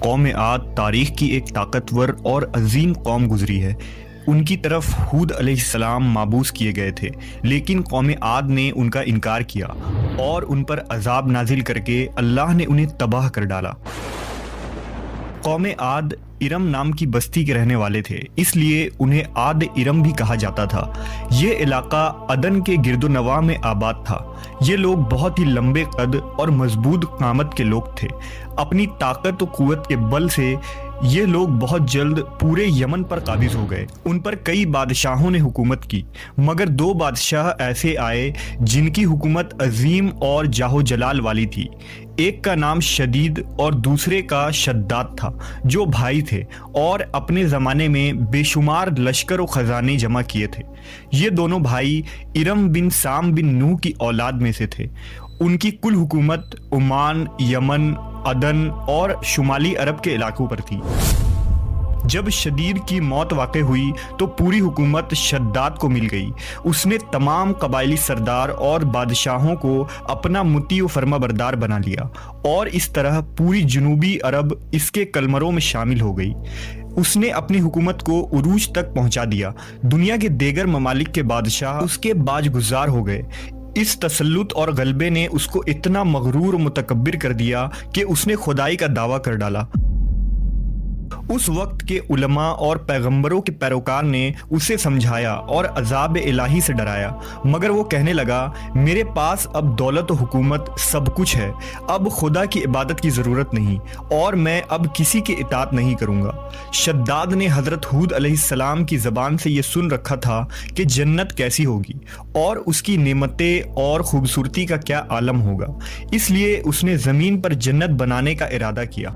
قوم عاد تاریخ کی ایک طاقتور اور عظیم قوم گزری ہے۔ ان کی طرف ہود علیہ السلام مابعوث کیے گئے تھے، لیکن قوم عاد نے ان کا انکار کیا اور ان پر عذاب نازل کر کے اللہ نے انہیں تباہ کر ڈالا۔ قوم عاد ارم نام کی بستی کے رہنے والے تھے، اس لیے انہیں عاد ارم بھی کہا جاتا تھا۔ یہ علاقہ عدن کے گرد و نواح میں آباد تھا۔ یہ لوگ بہت ہی لمبے قد اور مضبوط قامت کے لوگ تھے۔ اپنی طاقت و قوت کے بل سے یہ لوگ بہت جلد پورے یمن پر قابض ہو گئے۔ ان پر کئی بادشاہوں نے حکومت کی، مگر دو بادشاہ ایسے آئے جن کی حکومت عظیم اور جاہ و جلال والی تھی۔ ایک کا نام شدید اور دوسرے کا شداد تھا، جو بھائی تھے اور اپنے زمانے میں بے شمار لشکر و خزانے جمع کیے تھے۔ یہ دونوں بھائی ارم بن سام بن نوح کی اولاد میں سے تھے۔ ان کی کل حکومت عمان، یمن، عدن اور شمالی عرب کے علاقوں پر تھی۔ جب شدید کی موت واقع ہوئی تو پوری حکومت شداد کو مل گئی۔ اس نے تمام قبائلی سردار اور بادشاہوں کو اپنا مطیع و فرما بردار بنا لیا، اور اس طرح پوری جنوبی عرب اس کے قلمروں میں شامل ہو گئی۔ اس نے اپنی حکومت کو عروج تک پہنچا دیا۔ دنیا کے دیگر ممالک کے بادشاہ اس کے باج گزار ہو گئے۔ اس تسلط اور غلبے نے اس کو اتنا مغرور و متکبر کر دیا کہ اس نے خدائی کا دعویٰ کر ڈالا۔ اس وقت کے علماء اور پیغمبروں کے پیروکار نے اسے سمجھایا اور عذاب الہی سے ڈرایا، مگر وہ کہنے لگا، میرے پاس اب دولت و حکومت سب کچھ ہے، اب خدا کی عبادت کی ضرورت نہیں، اور میں اب کسی کی اطاعت نہیں کروں گا۔ شداد نے حضرت ہود علیہ السلام کی زبان سے یہ سن رکھا تھا کہ جنت کیسی ہوگی اور اس کی نعمتیں اور خوبصورتی کا کیا عالم ہوگا، اس لیے اس نے زمین پر جنت بنانے کا ارادہ کیا۔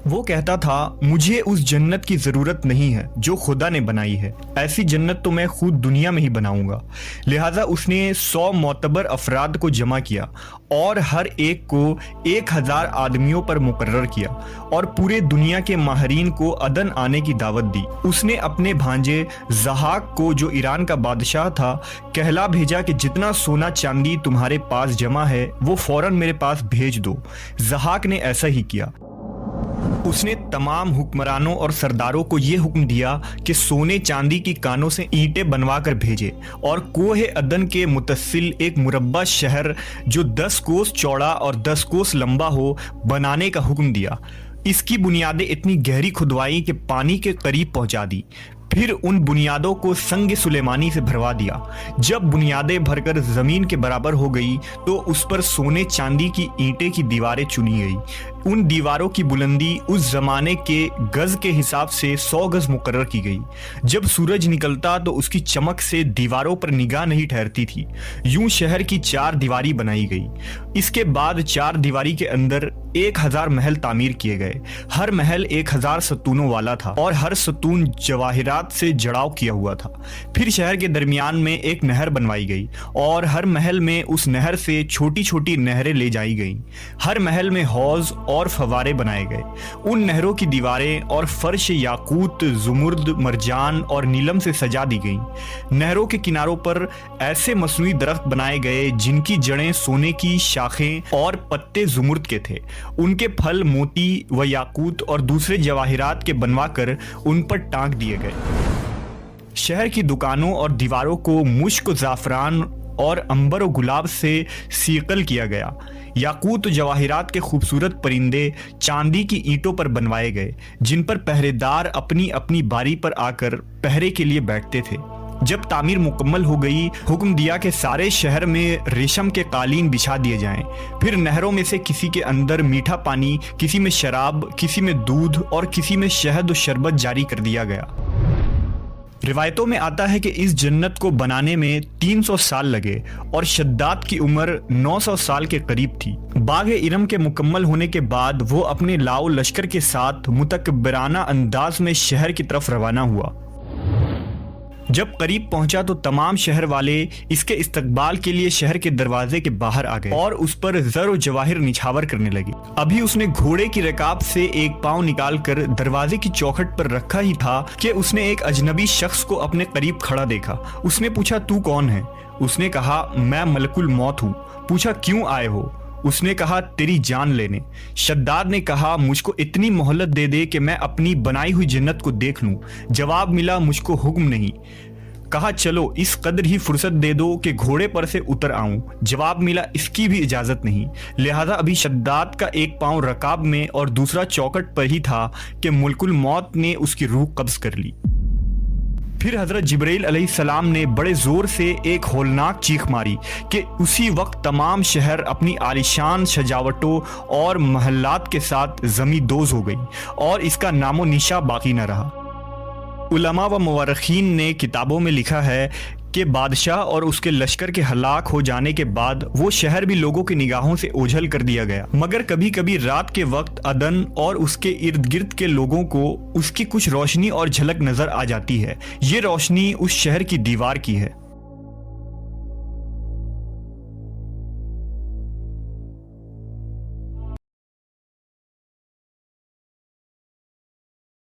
وہ کہتا تھا، مجھے اس جنت کی ضرورت نہیں ہے جو خدا نے بنائی ہے، ایسی جنت تو میں خود دنیا میں ہی بناؤں گا۔ لہٰذا اس نے 100 معتبر افراد کو جمع کیا اور ہر ایک کو 1000 آدمیوں پر مقرر کیا، اور پورے دنیا کے ماہرین کو عدن آنے کی دعوت دی۔ اس نے اپنے بھانجے ضحاک کو، جو ایران کا بادشاہ تھا، کہلا بھیجا کہ جتنا سونا چاندی تمہارے پاس جمع ہے وہ فوراً میرے پاس بھیج دو۔ ضحاک نے ایسا ہی کیا۔ اس نے تمام حکمرانوں اور سرداروں کو یہ حکم دیا کہ سونے چاندی کی کانوں سے اینٹیں بنوا کر بھیجے، اور کوہ عدن کے متصل ایک مربع شہر جو 10 کوس چوڑا اور 10 کوس لمبا ہو بنانے کا حکم دیا۔ اس کی بنیادیں اتنی گہری کھدوائی کہ پانی کے قریب پہنچا دی۔ پھر ان بنیادوں کو سنگ سلیمانی سے بھروا دیا۔ جب بنیادیں بھر کر زمین کے برابر ہو گئی تو اس پر سونے چاندی کی اینٹیں کی دیواریں چنی گئی۔ ان دیواروں کی بلندی اس زمانے کے گز کے حساب سے 100 گز مقرر کی گئی۔ جب سورج نکلتا تو اس کی چمک سے دیواروں پر نگاہ نہیں ٹھہرتی تھی۔ یوں شہر کی 4 دیواری بنائی گئی۔ اس کے بعد 4 دیواری کے اندر 1000 محل تعمیر کیے گئے۔ ہر محل 1000 ستونوں والا تھا، اور ہر ستون جواہرات سے جڑاؤ کیا ہوا تھا۔ پھر شہر کے درمیان میں ایک نہر بنوائی گئی، اور ہر محل میں اس نہر سے چھوٹی چھوٹی نہریں لے جائی گئیں۔ ہر محل میں حوض اور فوارے بنائے گئے۔ ان نہروں کی دیواریں اور فرش یاقوت، زمرد، مرجان اور نیلم سے سجا دی گئیں۔ نہروں کے کناروں پر ایسے مصنوعی درخت بنائے گئے جن کی جڑیں سونے کی، شاخیں اور پتے زمرد کے تھے۔ ان کے پھل موتی و یاقوت اور دوسرے جواہرات کے بنوا کر ان پر ٹانک دیے گئے۔ شہر کی دکانوں اور دیواروں کو مشک و زعفران اور عنبر و گلاب سے سیقل کیا گیا۔ یاقوت و جواہرات کے خوبصورت پرندے چاندی کی اینٹوں پر بنوائے گئے، جن پر پہرے دار اپنی اپنی باری پر آ کر پہرے کے لیے بیٹھتے تھے۔ جب تعمیر مکمل ہو گئی، حکم دیا کہ سارے شہر میں ریشم کے قالین بچھا دیے جائیں۔ پھر نہروں میں سے کسی کے اندر میٹھا پانی، کسی میں شراب، کسی میں دودھ اور کسی میں شہد و شربت جاری کر دیا گیا۔ روایتوں میں آتا ہے کہ اس جنت کو بنانے میں 300 سال لگے، اور شداد کی عمر 900 سال کے قریب تھی۔ باغ ارم کے مکمل ہونے کے بعد وہ اپنے لاؤ لشکر کے ساتھ متکبرانہ انداز میں شہر کی طرف روانہ ہوا۔ جب قریب پہنچا تو تمام شہر والے اس کے استقبال کے لیے شہر کے دروازے کے باہر آ گئے اور اس پر زر و جواہر نچھاور کرنے لگے۔ ابھی اس نے گھوڑے کی رکاب سے ایک پاؤں نکال کر دروازے کی چوکھٹ پر رکھا ہی تھا کہ اس نے ایک اجنبی شخص کو اپنے قریب کھڑا دیکھا۔ اس نے پوچھا، تو کون ہے؟ اس نے کہا، میں ملک الموت ہوں۔ پوچھا، کیوں آئے ہو؟ اس نے کہا تیری جان لینے۔ شداد نے کہا مجھ کو اتنی مہلت دے دے کہ میں اپنی بنائی ہوئی جنت کو دیکھ لوں۔ جواب ملا مجھ کو حکم نہیں۔ کہا چلو اس قدر ہی فرصت دے دو کہ گھوڑے پر سے اتر آؤں۔ جواب ملا اس کی بھی اجازت نہیں۔ لہذا ابھی شداد کا ایک پاؤں رکاب میں اور دوسرا چوکٹ پر ہی تھا کہ ملک الموت نے اس کی روح قبض کر لی۔ پھر حضرت جبرائیل علیہ السلام نے بڑے زور سے ایک ہولناک چیخ ماری کہ اسی وقت تمام شہر اپنی عالیشان سجاوٹوں اور محلات کے ساتھ زمیں دوز ہو گئی اور اس کا نام و نشاں باقی نہ رہا۔ علماء و مورخین نے کتابوں میں لکھا ہے کہ بادشاہ اور اس کے لشکر کے ہلاک ہو جانے کے بعد وہ شہر بھی لوگوں کی نگاہوں سے اوجھل کر دیا گیا، مگر کبھی کبھی رات کے وقت عدن اور اس کے ارد گرد کے لوگوں کو اس کی کچھ روشنی اور جھلک نظر آ جاتی ہے۔ یہ روشنی اس شہر کی دیوار کی ہے۔